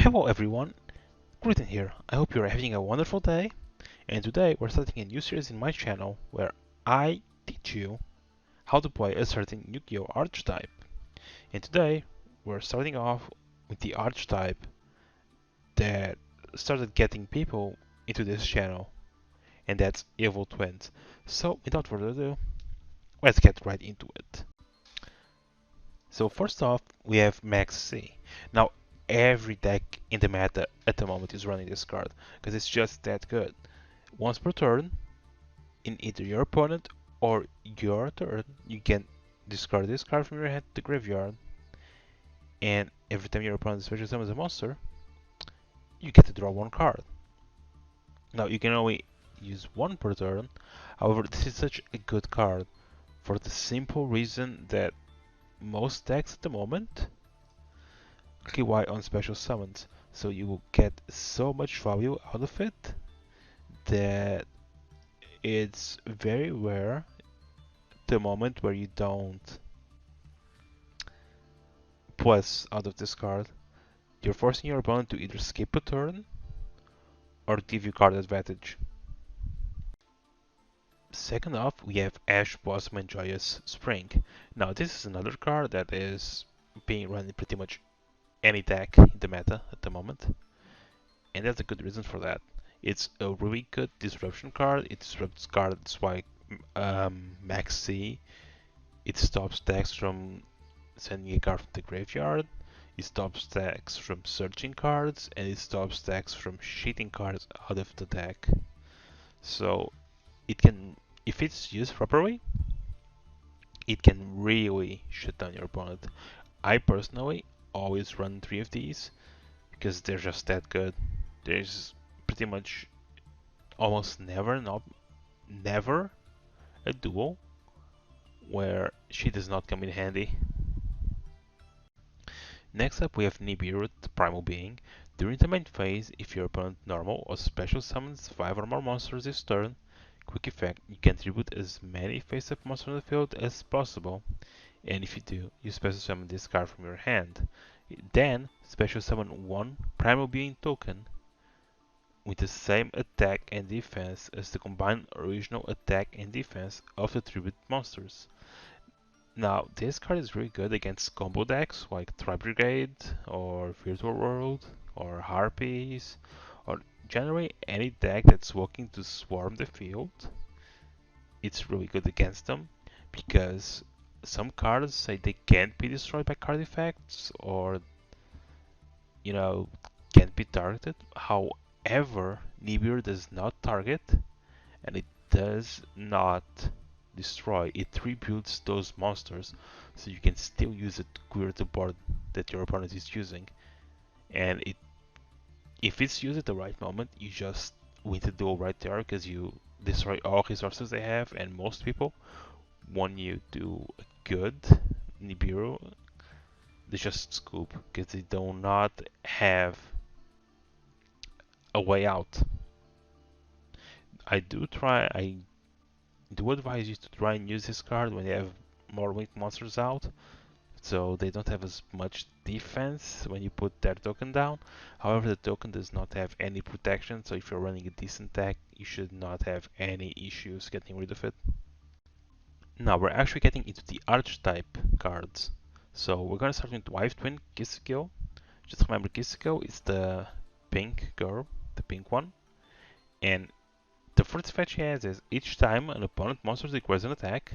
Hello everyone, Krithlyn here. I hope you're having a wonderful day, and today we're starting a new series in my channel where I teach you how to play a certain Yu-Gi-Oh archetype. And today we're starting off with the archetype that started getting people into this channel, and that's Evil Twins. So without further ado, let's get right into it. So first off, we have Maxx C. Now every deck in the meta at the moment is running this card because it's just that good. Once per turn, in either your opponent or your turn, you can discard this card from your hand to the graveyard, and every time your opponent special summons a monster, you get to draw one card. Now you can only use one per turn, however this is such a good card for the simple reason that most decks at the moment rely on special summons, so you will get so much value out of it that it's very rare the moment where you don't plus out of this card. You're forcing your opponent to either skip a turn or give you card advantage. Second off, we have Ash Blossom and Joyous Spring. Now this is another card that is being run in pretty much any deck in the meta at the moment, and there's a good reason for that. It's a really good disruption card. It disrupts cards like Maxx C. It stops decks from sending a card from the graveyard. It stops decks from searching cards, and it stops decks from cheating cards out of the deck. So it can, if it's used properly, it can really shut down your opponent. I personally always run 3 of these because they're just that good. There's pretty much almost never a duel where she does not come in handy. Next up we have Nibiru, the Primal being. During the main phase, if your opponent normal or special summons 5 or more monsters this turn, quick effect, you can tribute as many face-up monsters on the field as possible, and if you do, you special summon this card from your hand. Then, special summon one Primal being token with the same attack and defense as the combined original attack and defense of the tribute monsters. Now, this card is really good against combo decks like Tri Brigade or Virtual World or Harpies, or generally any deck that's looking to swarm the field. It's really good against them because some cards say they can't be destroyed by card effects or, can't be targeted. However, Nibiru does not target and it does not destroy. It tributes those monsters, so you can still use it to clear the board that your opponent is using. And if it's used at the right moment, you just win the duel right there because you destroy all resources they have, and most people, when you do a good Nibiru, they just scoop because they do not have a way out. I do advise you to try and use this card when you have more winged monsters out, so they don't have as much defense when you put their token down. However, the token does not have any protection, so if you're running a decent deck, you should not have any issues getting rid of it. Now we're actually getting into the archetype cards. So we're gonna start with Wife Twin Ki-sikil. Just remember, Kisikil is the pink girl, the pink one, and the first effect she has is each time an opponent monster requires an attack,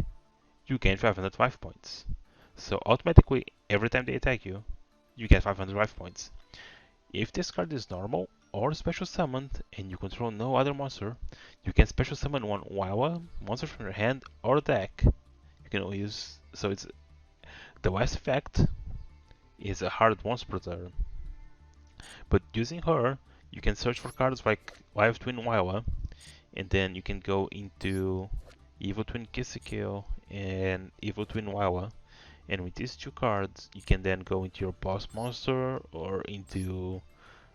you gain 505 points. So automatically, every time they attack you, you get 505 points. If this card is normal or special summoned and you control no other monster, you can special summon one YGO monster from your hand or deck. You can only use, so it's the last effect is a hard once per turn. But using her, you can search for cards like Live Twin YGO, and then you can go into Evil Twin Kisikil and Evil Twin Lilla, and with these two cards you can then go into your boss monster or into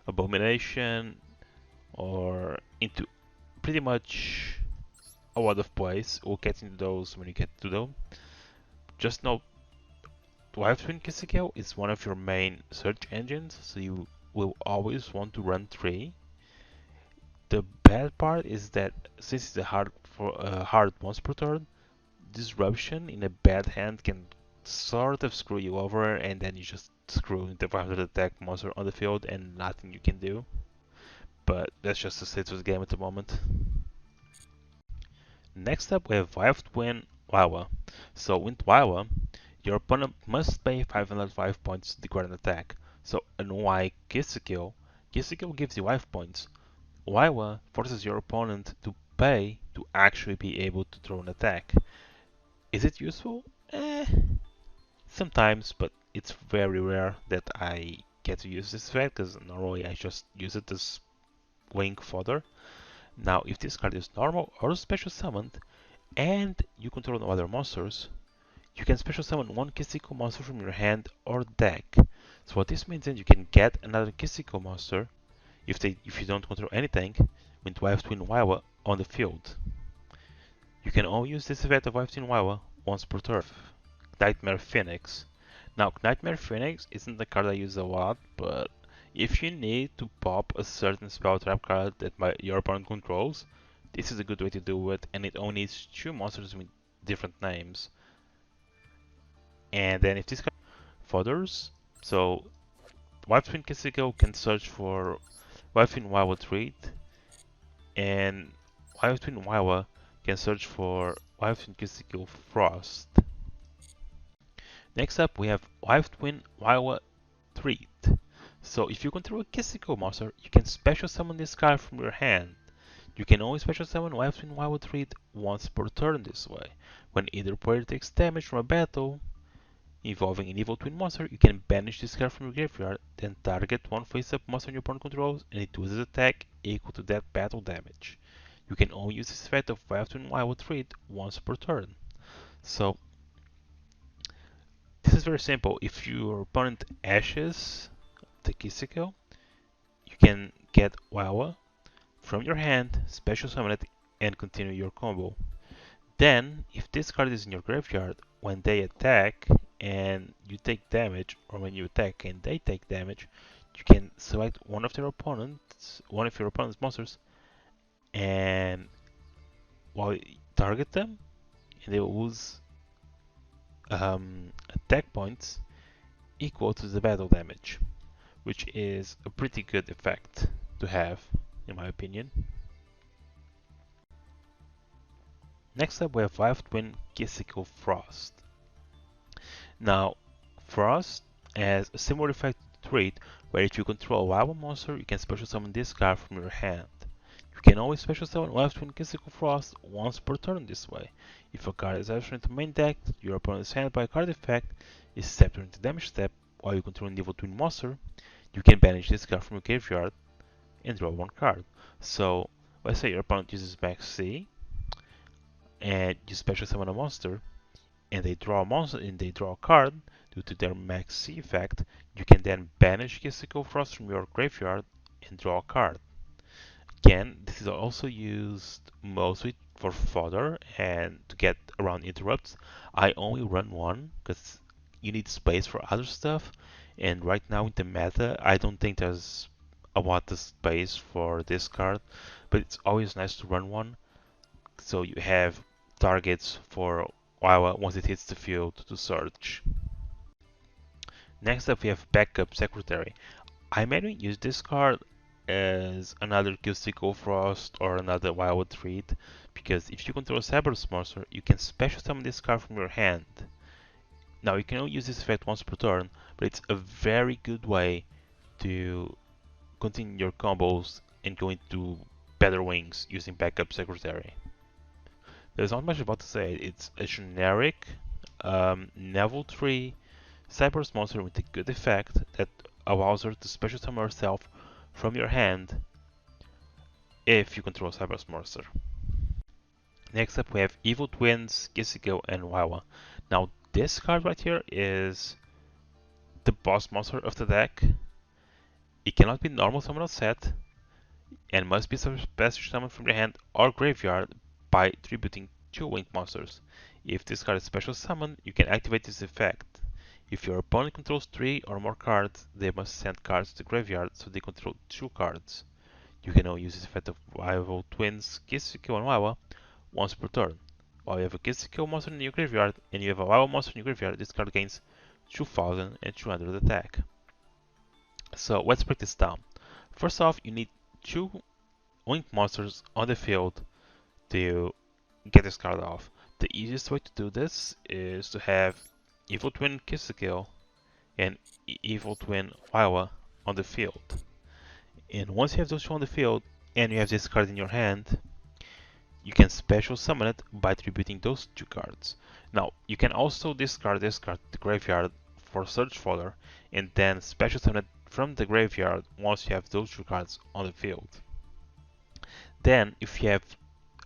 Abomination or into pretty much a lot of plays. We'll get into those when you get to them. Just know Live Twin Kisikil is one of your main search engines, so you will always want to run 3. The bad part is that since it's a hard once per turn, disruption in a bad hand can sort of screw you over, and then you just screw the 500 attack monster on the field and nothing you can do. But that's just the state of the game at the moment. Next up, we have Twin Lil-la. So with Lil-la, your opponent must pay 505 points to declare an attack. So unlike Kisikil, Kisikil gives you life points. Lil-la forces your opponent to pay to actually be able to throw an attack. Is it useful? Sometimes, but it's very rare that I get to use this effect because normally I just use it as wing fodder. Now, if this card is normal or special summoned and you control no other monsters, you can special summon one Kisikil monster from your hand or deck. So what this means is you can get another Kisikil monster if you don't control anything with Twin Lil-la on the field. You can only use this effect of Twin Lil-la once per turn. Nightmare Phoenix. Now, Nightmare Phoenix isn't a card I use a lot, but if you need to pop a certain spell trap card that your opponent controls, this is a good way to do it, and it only needs 2 monsters with different names. And then if this card fodders, so Twin Ki-sikil can search for Twin Lil-la Treat, and Twin Lil-la can search for Twin Ki-sikil Frost. Next up, we have Twin Lil-la Treat. So if you control a Kisikil monster, you can special summon this card from your hand. You can only special summon Twin Lil-la Treat once per turn this way. When either player takes damage from a battle involving an evil twin monster, you can banish this card from your graveyard, then target one face-up monster your opponent controls, and it loses attack equal to that battle damage. You can only use this effect of Twin Lil-la Treat once per turn. So this is very simple. If your opponent ashes the Kisikil, you can get Lil-la from your hand, special summon it, and continue your combo. Then, if this card is in your graveyard, when they attack and you take damage, or when you attack and they take damage, you can select one of your opponent's monsters, and target them, and they will lose attack points equal to the battle damage, which is a pretty good effect to have, in my opinion. Next up, we have Twin Ki-sikil Frost. Now, Frost has a similar effect to Treat, where if you control a Lil-la monster, you can special summon this card from your hand. You can always special summon Twin Ki-sikil Frost once per turn this way. If a card is added into main deck, your opponent's hand by a card effect is stepped during the damage step while you control an evil twin monster, you can banish this card from your graveyard and draw 1 card. So, let's say your opponent uses Maxx C, and you special summon a monster, and they draw a card due to their Maxx C effect, you can then banish Kisikil Frost from your graveyard and draw a card. Again, this is also used mostly for fodder and to get around interrupts. I only run 1 because you need space for other stuff, and right now in the meta, I don't think there's a lot of space for this card, but it's always nice to run 1, so you have targets for Lil-la once it hits the field to search. Next up, we have Backup Secretary. I mainly use this card as another Kisikil Frost or another Lil-la Treat, because if you control a Cerberus monster, you can special summon this card from your hand. Now, you can only use this effect once per turn, but it's a very good way to continue your combos and go into better wings using Backup Secretary. There's not much about to say. It's a generic level 3 Cerberus monster with a good effect that allows her to special summon herself from your hand if you control a Cerberus monster. Next up, we have Evil Twins, Kisikil, and Lil-la. Now, this card right here is the boss monster of the deck. It cannot be normal summon or set, and must be special summoned from your hand or graveyard by tributing 2 winged monsters. If this card is special summoned, you can activate this effect. If your opponent controls 3 or more cards, they must send cards to the graveyard, so they control 2 cards. You can now use this effect of rival twins Kisikil and Lilla once per turn. While you have a Kisikil monster in your graveyard and you have a Lilla monster in your graveyard, this card gains 2200 attack. So let's break this down. First off, you need 2 Link monsters on the field to get this card off. The easiest way to do this is to have Evil Twin Kisikil and Evil Twin Lilla on the field. And once you have those two on the field and you have this card in your hand, you can special summon it by tributing those 2 cards. Now, you can also discard this card to the graveyard for Search Fodder and then special summon it from the graveyard once you have those 2 cards on the field. Then, if you have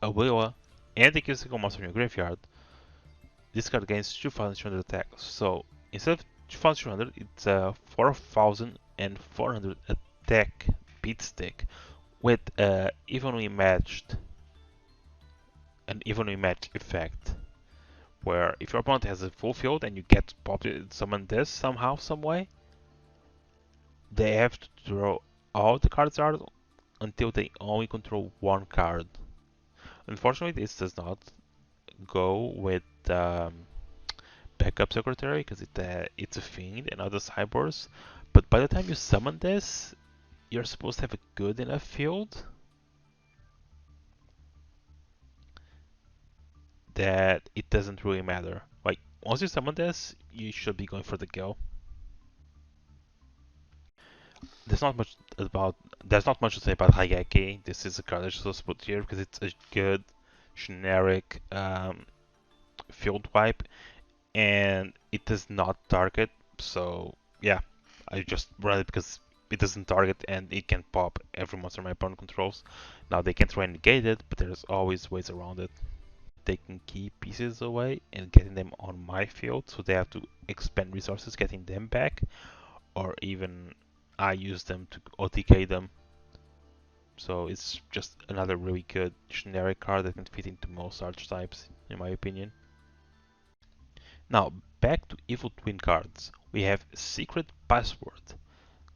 a Lilla and a Kisikil monster in your graveyard, this card gains 2200 attack. So, instead of 2200, it's a 4400 attack beat stick with an evenly matched effect. Where if your opponent has a full field and you get summon this somehow, some way, they have to draw all the cards out until they only control 1 card. Unfortunately, this does not go with backup secretary because it's a fiend and other cyborgs. But by the time you summon this, you're supposed to have a good enough field that it doesn't really matter. Like, once you summon this, you should be going for the kill. There's not much to say about Raigeki. This is a card that's supposed to put here because it's a good generic field wipe, and it does not target. So yeah, I just run it because it doesn't target and it can pop every monster my opponent controls. Now they can try and negate it, but there's always ways around it. Taking key pieces away and getting them on my field, so they have to expend resources getting them back, or even I use them to OTK them. So it's just another really good generic card that can fit into most archetypes, in my opinion. Now, back to Evil Twin cards. We have Secret Password.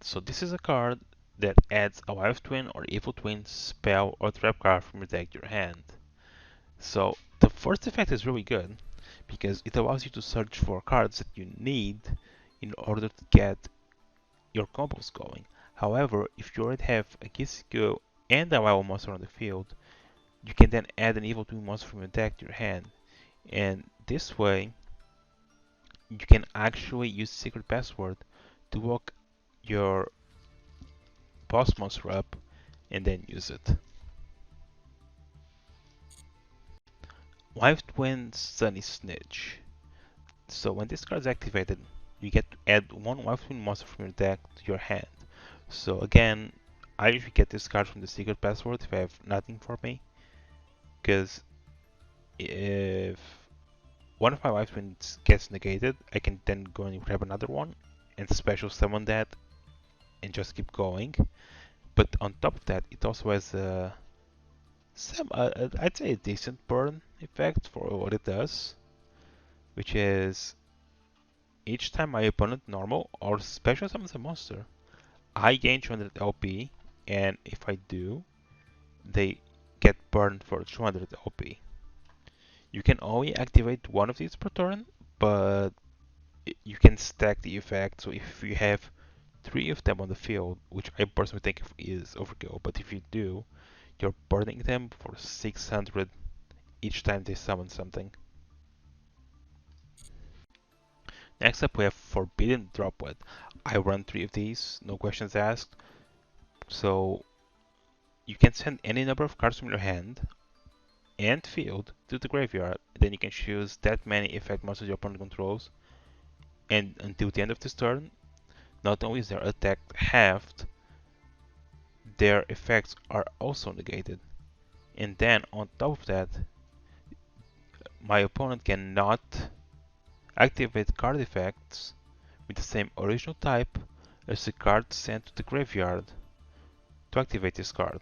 So this is a card that adds a Life Twin or Evil Twin spell or trap card from your deck to your hand. So the first effect is really good because it allows you to search for cards that you need in order to get your combos going. However, if you already have a Kisikil and a Rival monster on the field, you can then add an Evil Twin monster from your deck to your hand. And this way, you can actually use Secret Password to lock your boss monster up and then use it. Life Twin Sunny Snitch. So when this card is activated, you get to add 1 Life Twin monster from your deck to your hand. So again, I usually get this card from the Secret Password if I have nothing for me, because if one of my Life Twins gets negated, I can then go and grab another one and special summon that and just keep going. But on top of that, it also has I'd say a decent burn effect for what it does, which is each time my opponent normal or special summons a monster, I gain 200 LP, and if I do, they get burned for 200 LP. You can only activate one of these per turn, but you can stack the effect. So if you have 3 of them on the field, which I personally think is overkill, but if you do, you're burning them for 600 each time they summon something. Next up we have Forbidden Droplet. I run 3 of these, no questions asked. So you can send any number of cards from your hand and field to the graveyard. Then you can choose that many effect monsters your opponent controls. And until the end of this turn, not only is their attack halved, their effects are also negated. And then on top of that, my opponent cannot activate card effects with the same original type as the card sent to the graveyard to activate this card.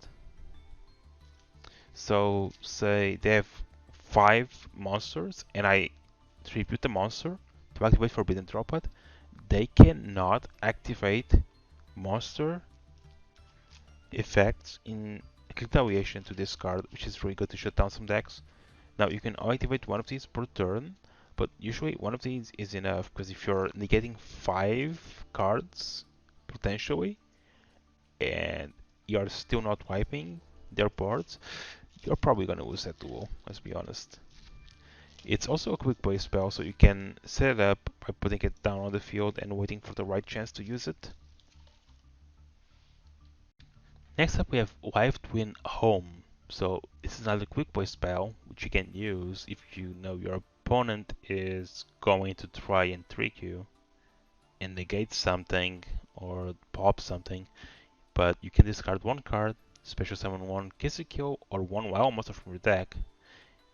So say they have 5 monsters and I tribute the monster to activate Forbidden Droplet, they cannot activate monster effects in quick variation to this card, which is really good to shut down some decks. Now you can only activate one of these per turn, but usually one of these is enough, because if you're negating 5 cards potentially and you're still not wiping their boards, you're probably gonna lose that duel, let's be honest. It's also a quick play spell, so you can set it up by putting it down on the field and waiting for the right chance to use it. Next up we have Live Twin Home. So this is another quick play spell which you can use if you know your opponent is going to try and trick you and negate something or pop something, but you can discard one card, special summon one Kisikil or one wild monster from your deck,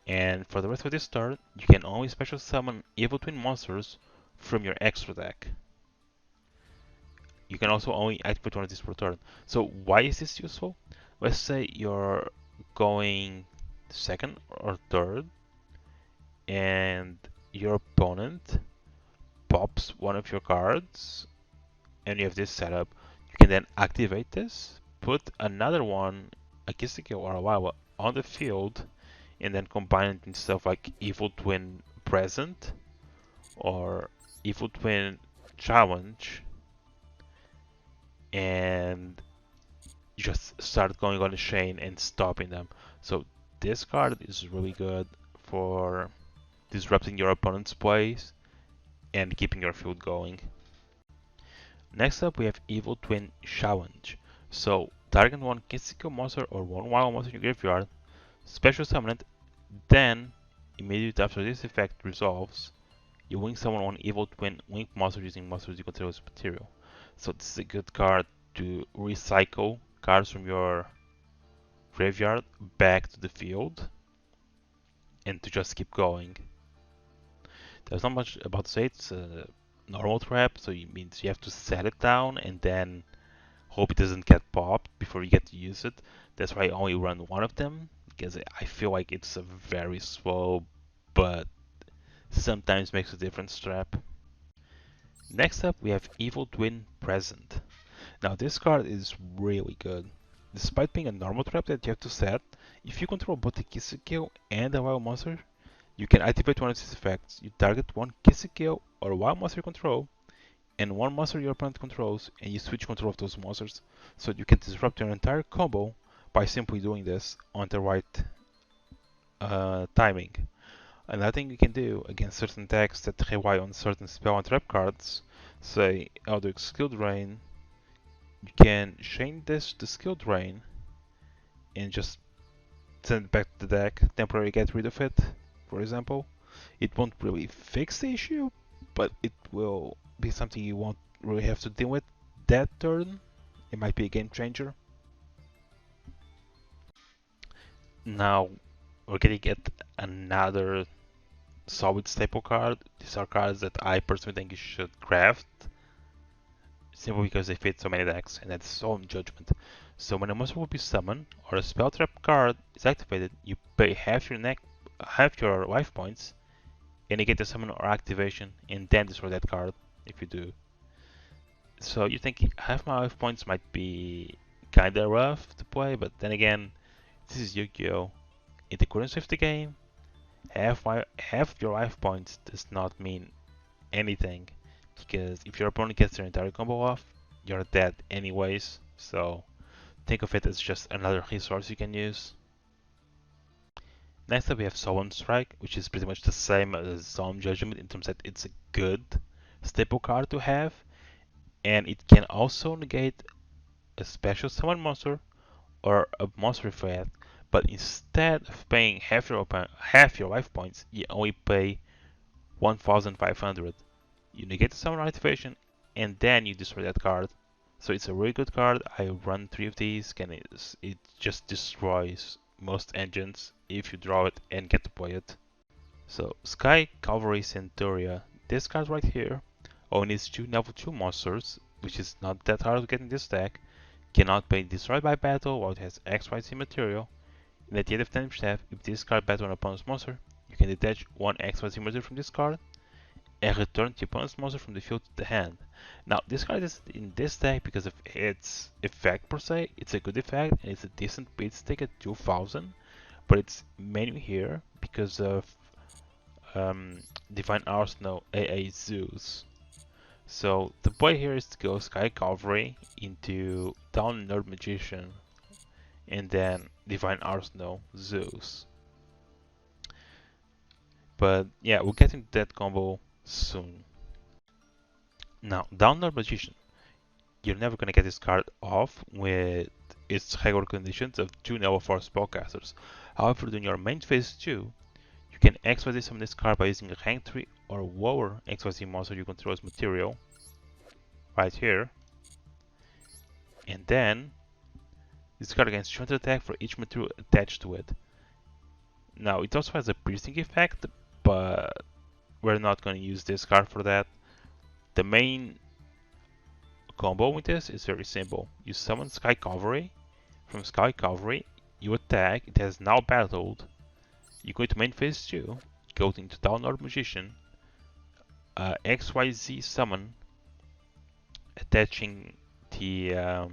and for the rest of this turn you can only special summon evil twin monsters from your extra deck. You can also only activate one of these per turn. So why is this useful? Let's say you're going second or third and your opponent pops one of your cards and you have this set up. You can then activate this, put another one, a Kisikil or a Lilla, on the field, and then combine it in stuff like Evil Twin Present or Evil Twin Challenge, and just start going on the chain and stopping them. So this card is really good for disrupting your opponent's plays and keeping your field going. Next up we have Evil Twin Challenge. So target one Kisikil monster or one wild monster in your graveyard, special summon it, then immediately after this effect resolves, you wing summon one Evil Twin Link monster using monsters you control as material. So this is a good card to recycle cards from your graveyard back to the field and to just keep going. There's not much about to say. It's a normal trap, so it means you have to set it down and then hope it doesn't get popped before you get to use it. That's why I only run one of them, because I feel like it's a very slow but sometimes makes a difference trap. Next up we have Evil Twin Present. Now this card is really good. Despite being a normal trap that you have to set, if you control both the Kisikil and a wild monster, you can activate one of these effects. You target one Kisikil or wild monster you control, and one monster your opponent controls, and you switch control of those monsters. So you can disrupt your entire combo by simply doing this on the right timing. Another thing you can do against certain decks that rely on certain spell and trap cards, say Eldritch Skill Drain, you can chain this to Skill Drain and just send it back to the deck, temporarily get rid of it, for example. It won't really fix the issue, but it will be something you won't really have to deal with that turn. It might be a game changer. Now we're getting at another solid staple card. These are cards that I personally think you should craft, simply because they fit so many decks, and that's Solemn Judgment. So when a monster will be summoned or a spell trap card is activated, you pay half your life points, and you get the summon or activation, and then destroy that card if you do. So you think half my life points might be kinda rough to play, but then again, this is YGO. In the currency of the game, half your life points does not mean anything, because if your opponent gets their entire combo off, you're dead anyways. So think of it as just another resource you can use. Next up we have Solemn Strike, which is pretty much the same as Solemn Judgment in terms that it's a good staple card to have, and it can also negate a special summon monster or a monster effect, but instead of paying half your life points, you only pay 1,500. You negate the summon activation, and then you destroy that card. So it's a really good card. I run 3 of these, and it just destroys most engines if you draw it and get to play it. So Sky Cavalry Centuria, this card right here only needs 2 level 2 monsters, which is not that hard to get in this deck. Cannot be destroyed by battle while it has XYZ material. And at the end of the step, if this card battle an opponent's monster, you can detach one XYZ material from this card, and return the opponent's monster from the field to the hand. Now, this card is in this deck because of its effect per se. It's a good effect and it's a decent beat stick at 2000, but it's menu here because of Divine Arsenal AA Zeus. So the play here is to go Sky Cavalry into Down Nerd Magician and then Divine Arsenal Zeus. But yeah, we'll get into that combo soon. Now, Down Nerd Magician. You're never gonna get this card off with its regular conditions of 2 level 4 spellcasters. However, during your main phase 2, you can XYZ summon this card by using a rank 3 or lower XYZ monster you control as material, right here. And then, this card gains 200 attack for each material attached to it. Now, it also has a piercing effect, but we're not gonna use this card for that. The main combo with this is very simple. You summon Sky Cavalry. From Sky Cavalry, you attack, it has now battled. You go to main phase 2, go into Down Nord Magician, XYZ summon, attaching the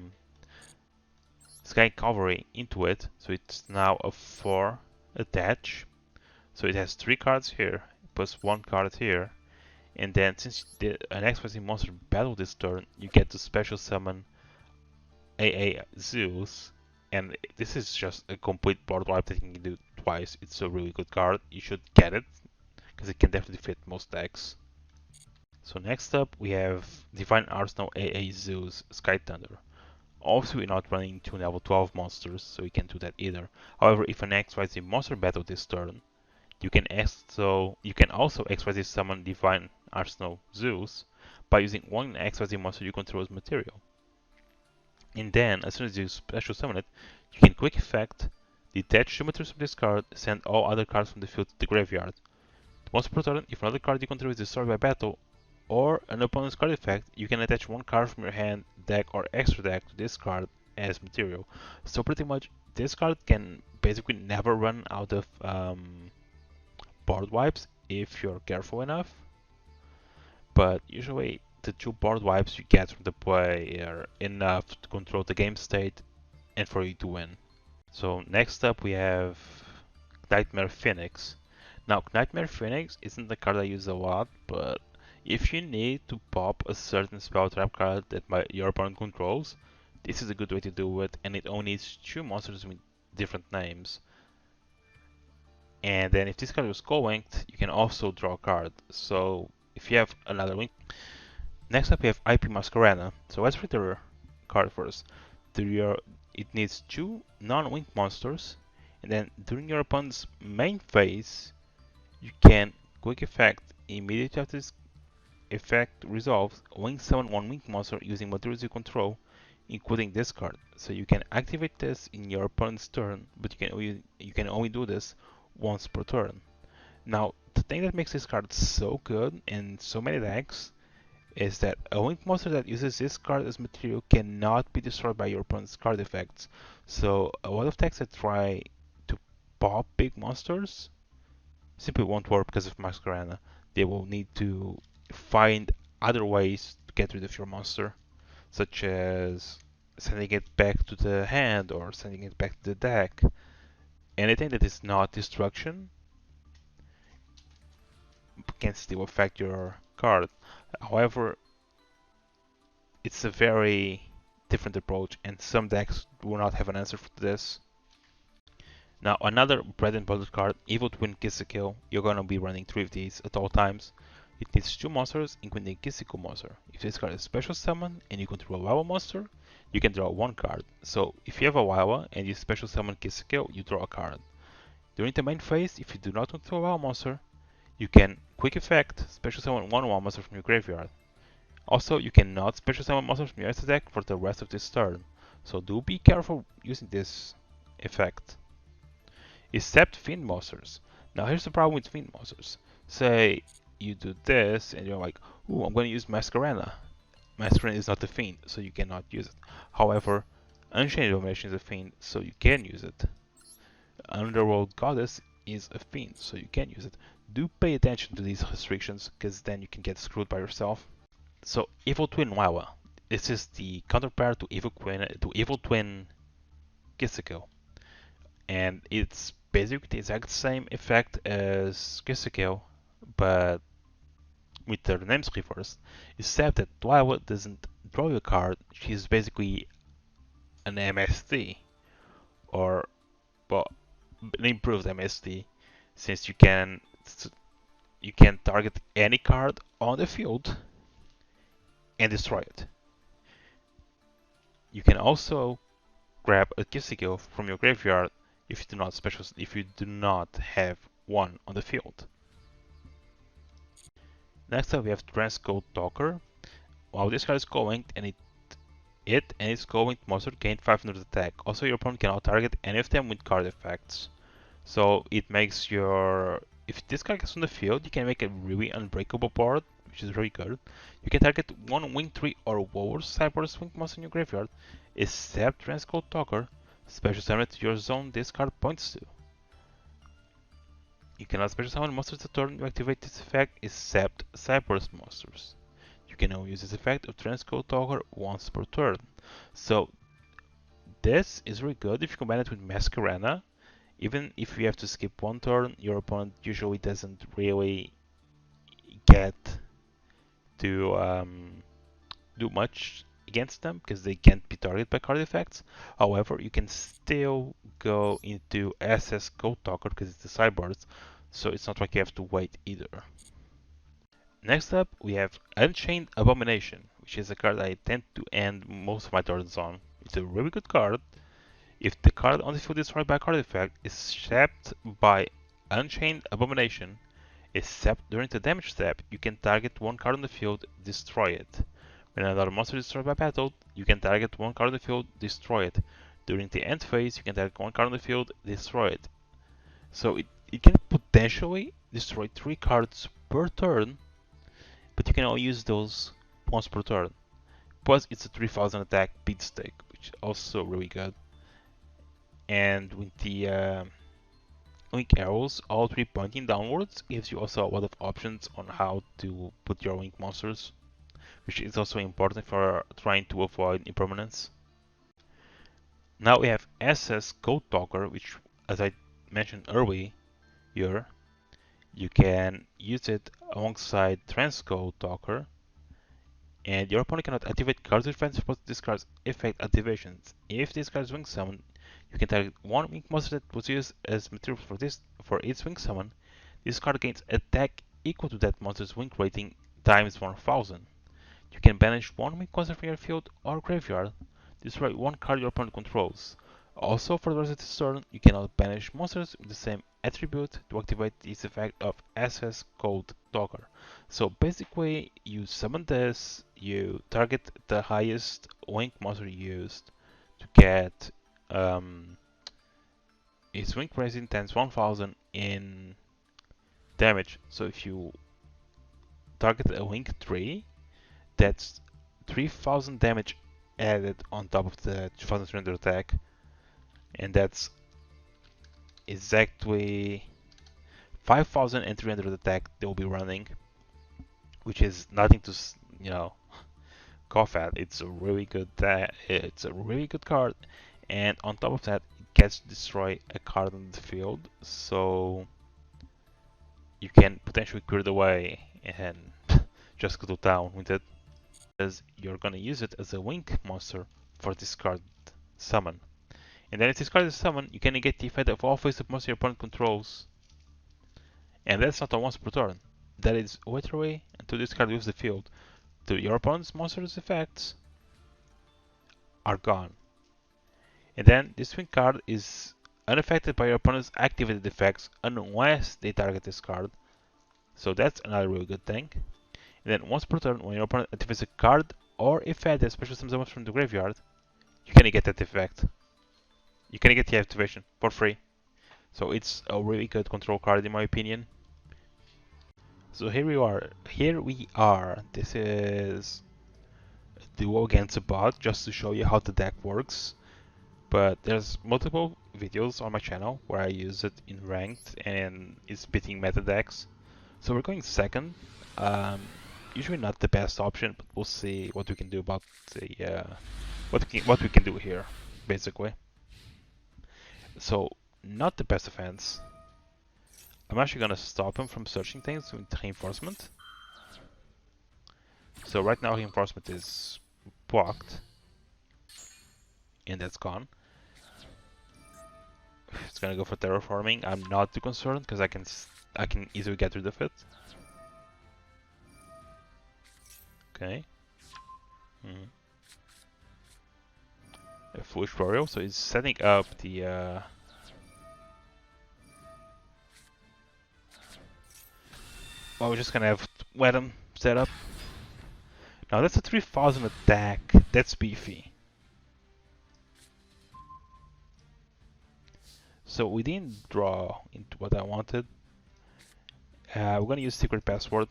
Sky Cavalry into it, so it's now a 4 attach. So it has 3 cards here, plus 1 card here. And then since an XYZ monster battled this turn, you get to special summon AA Zeus. And this is just a complete board wipe that you can do twice. It's a really good card. You should get it, because it can definitely fit most decks. So next up we have Divine Arsenal AA Zeus Sky Thunder. Also, we're not running 2 level 12 monsters, so we can't do that either. However, if an XYZ monster battle this turn, you can also XYZ summon Divine Arsenal Zeus by using one XYZ monster you control as material. And then, as soon as you special summon it, you can quick effect, detach 2 materials from this card, send all other cards from the field to the graveyard. Once per turn, if another card you control is destroyed by battle, or an opponent's card effect, you can attach 1 card from your hand, deck, or extra deck to this card as material. So pretty much, this card can basically never run out of board wipes if you're careful enough. But usually the 2 board wipes you get from the play are enough to control the game state and for you to win. So next up we have Nightmare Phoenix. Now Nightmare Phoenix isn't a card I use a lot, but if you need to pop a certain spell trap card that your opponent controls, this is a good way to do it, and it only needs 2 monsters with different names. And then if this card was co-linked, you can also draw a card. So if you have another link. Next up we have IP Masquerada. So let's read the card first. It needs 2 non-winged monsters, and then during your opponent's main phase, you can quick effect immediately after this effect resolves, wing summon 1 winged monster using materials you control, including this card. So you can activate this in your opponent's turn, but you can only do this once per turn. Now, the thing that makes this card so good in so many decks is that a winged monster that uses this card as material cannot be destroyed by your opponent's card effects. So a lot of decks that try to pop big monsters simply won't work because of Masquerada. They will need to find other ways to get rid of your monster, such as sending it back to the hand or sending it back to the deck. Anything that is not destruction can still affect your card. However, it's a very different approach, and some decks will not have an answer for this. Now, another bread and butter card, Evil Twin Ki-sikil. You're gonna be running 3 of these at all times. It needs 2 monsters, including a Kisikil monster. If this card is special summon and you control a Wawa monster, you can draw 1 card. So if you have a Wawa and you special summon Kisikil, you draw a card. During the main phase, if you do not control a Wawa monster, you can quick effect special summon 1 Wawa monster from your graveyard. Also, you cannot special summon monsters from your extra deck for the rest of this turn. So do be careful using this effect. Except Fiend monsters. Now here's the problem with Fiend monsters. Say you do this and you're like, ooh, I'm going to use Masquerada. Masquerada is not a Fiend, so you cannot use it. However, Unchained Abomination is a Fiend, so you can use it. Underworld Goddess is a Fiend, so you can use it. do pay attention to these restrictions, because then you can get screwed by yourself. So Evil Twin Lil-la. This is the counterpart to Evil Twin Ki-sikil, and it's basically the exact same effect as Kisikil, but with their names reversed, except that Lilla doesn't draw you a card. She's basically an MST, or well, an improved MST, since you can target any card on the field and destroy it. You can also grab a Kisikil from your graveyard if you do not have one on the field. Next up we have Transcode Talker. While this card is going and it's going, monster gain 500 attack. Also your opponent cannot target any of them with card effects. So it makes if this card gets on the field, you can make a really unbreakable board, which is very good. You can target one Wing 3 or lower cyber swing monster in your graveyard, except Transcode Talker, special summon to your zone this card points to. You cannot special summon monsters the turn you activate this effect, except Cyberse monsters. You can only use this effect of Transcode Talker once per turn. So this is really good if you combine it with Masquerena. Even if you have to skip one turn, your opponent usually doesn't really get to do much against them because they can't be targeted by card effects. However, you can still go into Accesscode Talker because it's the sideboards, so it's not like you have to wait either. Next up, we have Unchained Abomination, which is a card I tend to end most of my turns on. It's a really good card. If the card on the field is destroyed by a card effect, except by Unchained Abomination, except during the damage step, you can target one card on the field, destroy it. When another monster is destroyed by battle, you can target one card on the field, destroy it. During the end phase, you can target one card on the field, destroy it. So it can potentially destroy 3 cards per turn, but you can only use those once per turn. Plus, it's a 3000 attack beatstick, which is also really good. And with the wing arrows, all 3 pointing downwards, gives you also a lot of options on how to put your wing monsters, which is also important for trying to avoid impermanence. Now we have Accesscode Talker, which, as I mentioned earlier, you can use it alongside Transcode Talker, and your opponent cannot activate cards with defense but this card's effect activations. If this card is wing summon, you can target one wing monster that was used as material for its wing summon. This card gains attack equal to that monster's wing rating times 1000. You can banish one wing monster from your field or graveyard, destroy one card your opponent controls. Also, for the rest of this turn, you cannot banish monsters with the same attribute to activate this effect of Accesscode Talker. So basically, you summon this, you target the highest wing monster used to get its wing rating times 1000 in damage. So if you target a wing 3, that's 3000 damage added on top of the 2300 attack, and that's exactly 5300 attack they will be running, which is nothing to cough at. It's a really good card, and on top of that, it gets to destroy a card on the field, so you can potentially clear it away and just go to town with it, because you're gonna use it as a wing monster for this card summon. And then if this card is summoned, you can negate the effect of all face-up monsters your opponent controls. And that's not a once per turn. That is literally until this card leaves the field. Your opponent's monster's effects are gone. And then this swing card is unaffected by your opponent's activated effects unless they target this card. So that's another really good thing. And then once per turn, when your opponent activates a card or effect that special summons from the graveyard, you can get that effect. You can get the activation for free. So it's a really good control card in my opinion. So here we are. This is a duo against a bot, just to show you how the deck works. But there's multiple videos on my channel where I use it in ranked and it's beating meta decks. So we're going second. Usually not the best option, but we'll see what we can do about the what we can do here, basically. So not the best offense. I'm actually gonna stop him from searching things with reinforcement. So right now reinforcement is blocked, and that's gone. It's gonna go for terraforming. I'm not too concerned because I can easily get rid of it. Okay. A foolish tutorial, so he's setting up the well, we're just gonna have Wedham set up. Now that's a 3000 attack. That's beefy. So we didn't draw into what I wanted. We're gonna use secret password.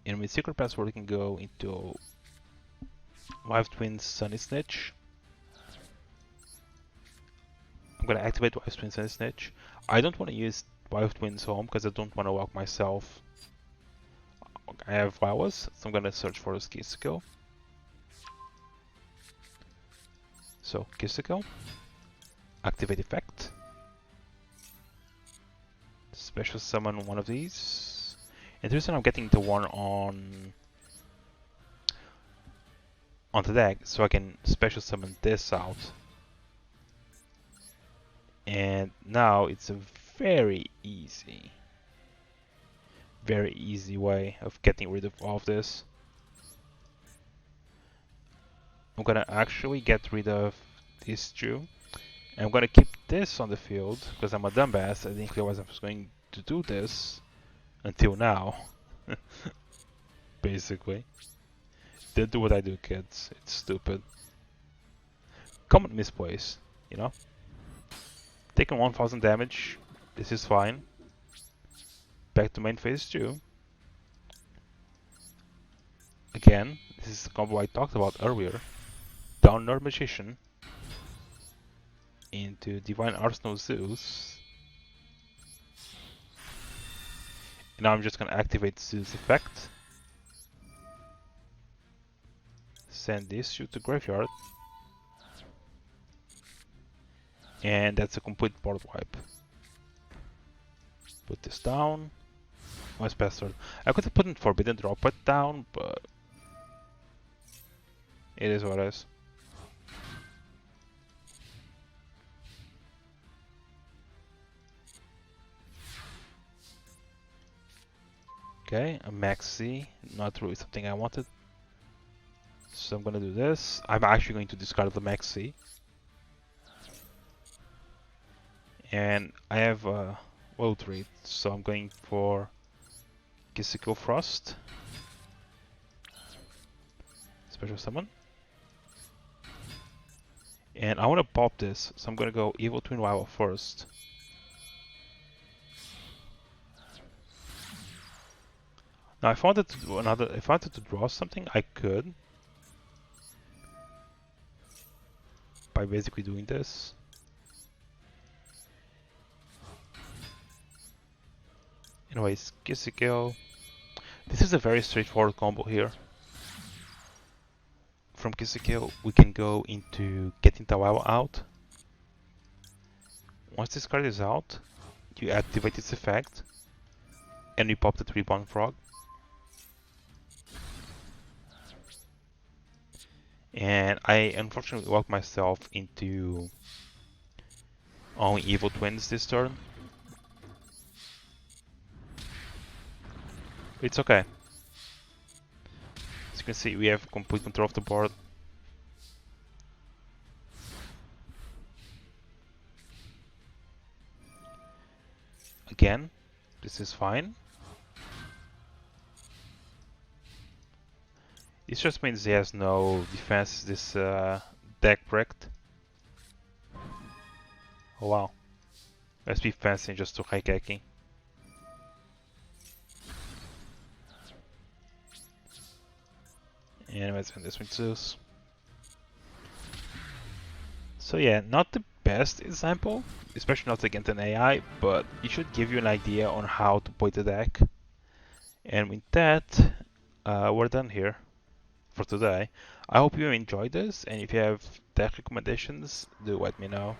And with secret password we can go into Wife Twin Sunny Snitch. I'm gonna activate Wife Twin Sunny Snitch. I don't want to use Wife Twin's home because I don't want to lock myself. I have flowers, so I'm gonna search for this Kisikil. So Kisikil, activate effect, special summon one of these. And the reason I'm getting the one on the deck, so I can special summon this out. And now it's a very easy way of getting rid of all of this. I'm gonna actually get rid of this Jew. And I'm gonna keep this on the field because I'm a dumbass. I didn't realize I was going to do this until now. Basically. Don't do what I do, kids. It's stupid. Common misplace, you know? Taking 1000 damage. This is fine. Back to main phase 2. Again, this is the combo I talked about earlier. Down Nerd Magician into Divine Arsenal Zeus. And now I'm just gonna activate Zeus effect. Send this shoot to graveyard. And that's a complete board wipe. Put this down. What's password? I could have put Forbidden Droplet down, but it is what it is. Okay, a Maxx C, not really something I wanted. So I'm gonna do this. I'm actually going to discard the Maxx C. And I have a low trade, so I'm going for Kisikil Frost. Special summon. And I want to pop this, so I'm gonna go Evil Twin Lil-la first. Now if I wanted to do if I wanted to draw something, I could. By basically doing this. Anyways, Kisikil. This is a very straightforward combo here. From Kisikil, we can go into getting the Lilla out. Once this card is out, you activate its effect, and we pop the Reborn Frog. And I unfortunately locked myself into only Evil Twins this turn. It's okay. As you can see, we have complete control of the board. Again, this is fine. This just means he has no defense, this deck wrecked. Oh wow. Let's be fancy just to Raigeki. Anyways, and this with Zeus. So yeah, not the best example, especially not against an AI, but it should give you an idea on how to play the deck. And with that, we're done here for today. I hope you enjoyed this, and if you have deck recommendations, do let me know.